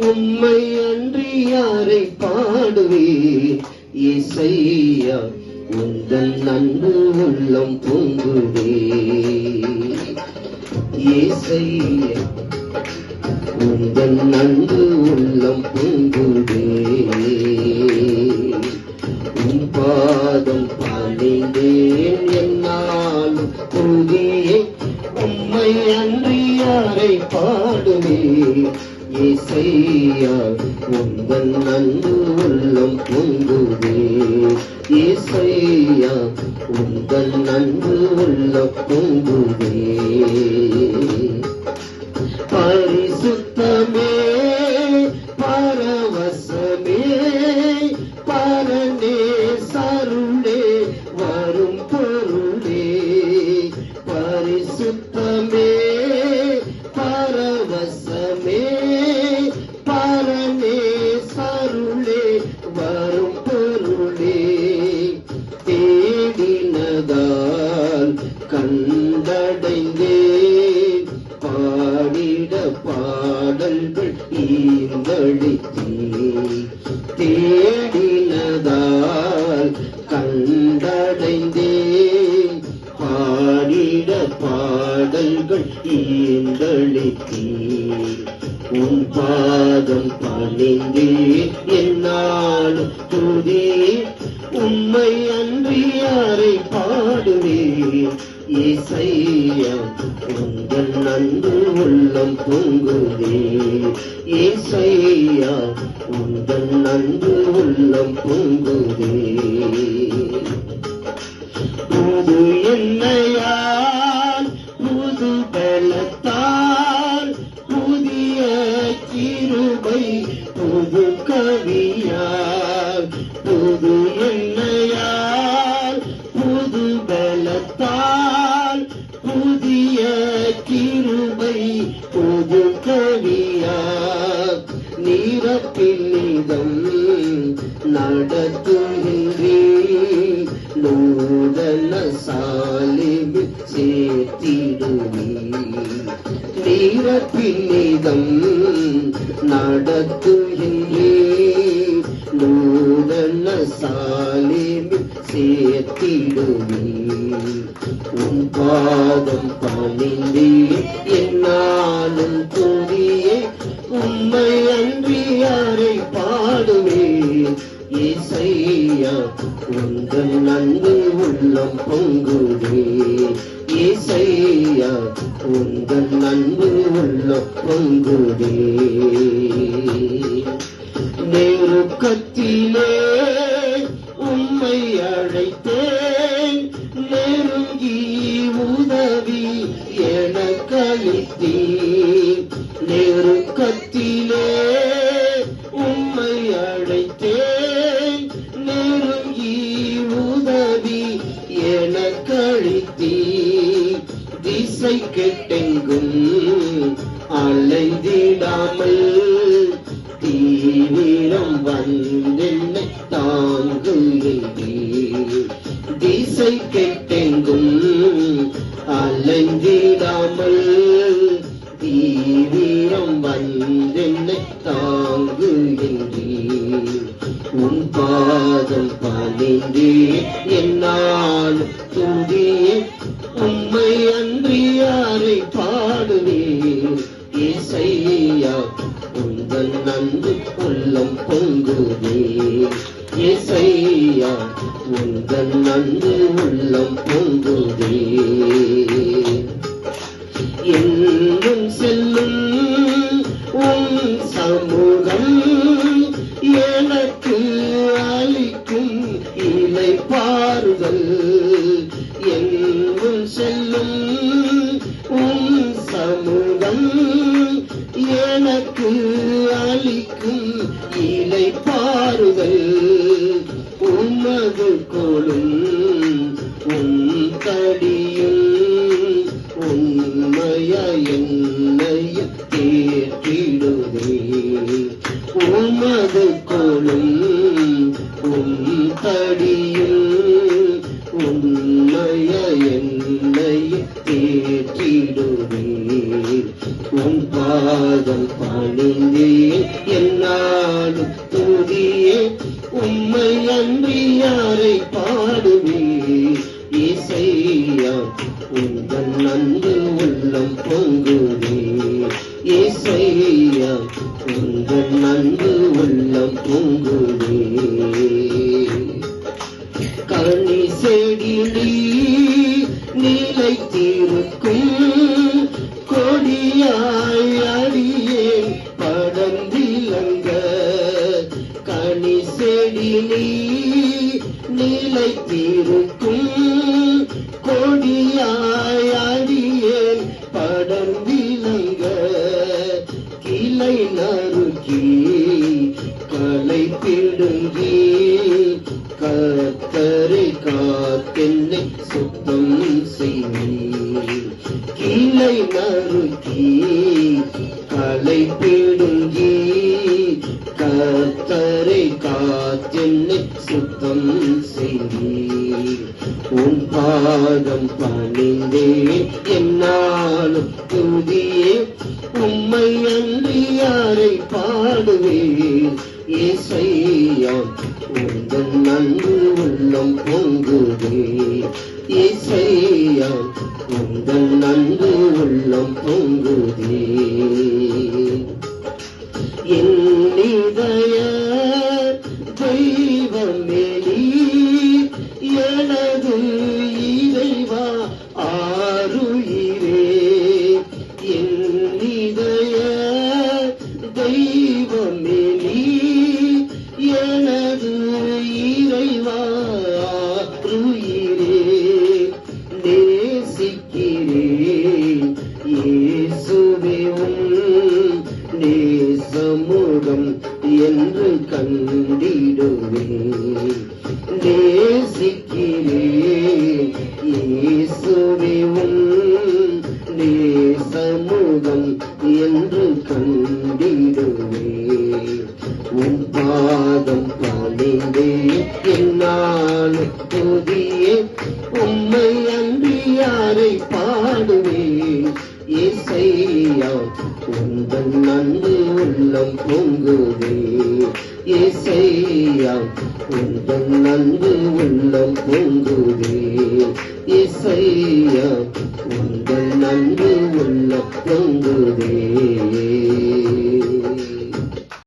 உம்மை அன்றி யாரை பாடுவேன் இசையா உந்தன் அன்பு உள்ளம் பொங்குதே இசையா உந்தன் அன்பு உள்ளம் பொங்குதே உன் பாதம் பணிந்தேன் என்னாலும் துதியே உம்மை அன்றி யாரை பாடுவேன் இசையா உந்தன் அன்பு உள்ளம் பொங்குதே இசையா உந்தன் அன்பு உள்ளம் பொங்குதே பரிசுத்தமே பரவசமே பரனே சருளே வரும் பொருளே பரிசுத்தமே பரவசமே பரனே சருளே வரும் பொருளே தேடினதால் கண்டடைந்தேன் பாடிட பாடல்கள் ஈர்ந்தளித்தேன் தேடினதால் கண்டடைந்தேன் பாடிட பாடல்கள் ஈர்ந்தளித்தேன் உன் பாதம் பணிந்தேன் என்னாலும் துதியே உம்மை அன்றி யாரை பாடுவேன் இசையா உந்தன் அன்பு உள்ளம் பொங்குதே இசையா உந்தன் அன்பு உள்ளம் பொங்குதே புது எண்ணெயால் புது பலத்தால் புதிய கிருபை புது கவியால் புது எண்ணெயால் புது பலத்தால் புதிய கிருபை புது கவியால் நீரப்பின்னிதம் நடத்துகின்றேன் நூதன சாலில் சேர்த்திடுவேன் நீரப்பின்னிதம் நடத்துகின்றேன் நூதன சாலில் சேர்த்திடுவேன் உன் பாதம் பணிந்தேன் என்னாலும் துதியே உம்மை அன்றி யாரை பாடுவேன் இசையா உந்தன் அன்பு உள்ளம் பொங்குதே இசையா உந்தன் அன்பு உள்ளம் பொங்குதே நெருக்கத்திலே உம்மை அழைத்தேன் நெருங்கி உதவி எனக்களித்தேன் நெருக்கத்திலே உம்மை அழைத்தேன் நெருங்கி உதவி எனக்களித்தேன் திசை கெட்டெங்கும் அலைந்திடாமல் தீவிரம் வந்தென்னை தாங்குகிறேன் திசை கெட்டெங்கும் அலைந்திடாமல் தீவிரம் வந்தென்னை தாங்குகின்றேன் உன் பாதம் பணிந்தேன் என்னால் துதியே உம்மை அன்றி யாரை பாடுவேன் இசையா உந்தன் அன்பு உள்ளம் பொங்குதே இசையா உந்தன் அன்பு உள்ளம் பொங்குதே எங்கும் செல்லும் உன் சமூகம் எனக்கு அளிக்கும் இளைப்பாறுதல் எங்கும் செல்லும் உன் சமூகம் எனக்கு அளிக்கும் இளைப்பாறுதல் உமது கோலும் உன் தடியும் உண்மைய என்னை தேற்றிடுவே உமது கோலும் உன் தடியும் உண்மைய என்னை தேற்றிடுவே உன் பாதம் பணிந்தேன் என்னாலும் துதியே உம்மை அன்றி யாரை பாடுவே இசையா உந்தன் அன்பு உள்ளம் பொங்குதே இசையா உந்தன் அன்பு உள்ளம் பொங்குதே கனி செடி நிலைத்திருக்கும் கொடியாய் அடியேன் படர்ந்திலங்க கனி செடி நிலைத்திருக்கும் கொடியாய் அடியேன் படர்ந்திலங்க கிளை நறுக்கி களை பிடுங்கி கர்த்தரை காத்தென்னை சுத்தம் செய்வீர் கிளை நறுக்கி களை பிடுங்கி கர்த்தரை காத்தென்னை சுத்தம் செய்வீர் உன் பாதம் பணிந்தேன் என்னாலும் துதியே உம்மை அன்றி யாரை பாடுவேன் இசையா உந்தன் அன்பு உள்ளம் பொங்குதே இசையா உந்தன் அன்பு உள்ளம் பொங்குதே என் இதய தெய்வமே நீர் எனது இறைவா ஆருயிரே என் இதய தெய்வமே நீர் எனது இறைவா ஆருயிரே நேசிக்கிறேன் இயேசுவே உம் நேசமுகம் என்று கண்டிடுவேன் நேசிக்கிறேன் இயேசுவே உம் நேசமுகம் என்று கண்டிடுவேன் உன் பாதம் பணிந்தேன் என்னாலும் துதியே உம்மை அன்றி யாரை பாடுவேன் இசையா உந்தன் அன்பு உள்ளம் பொங்குதே இசையா உந்தன் அன்பு உள்ளம் பொங்குதே இசையா உந்தன் அன்பு உள்ளம் பொங்குதே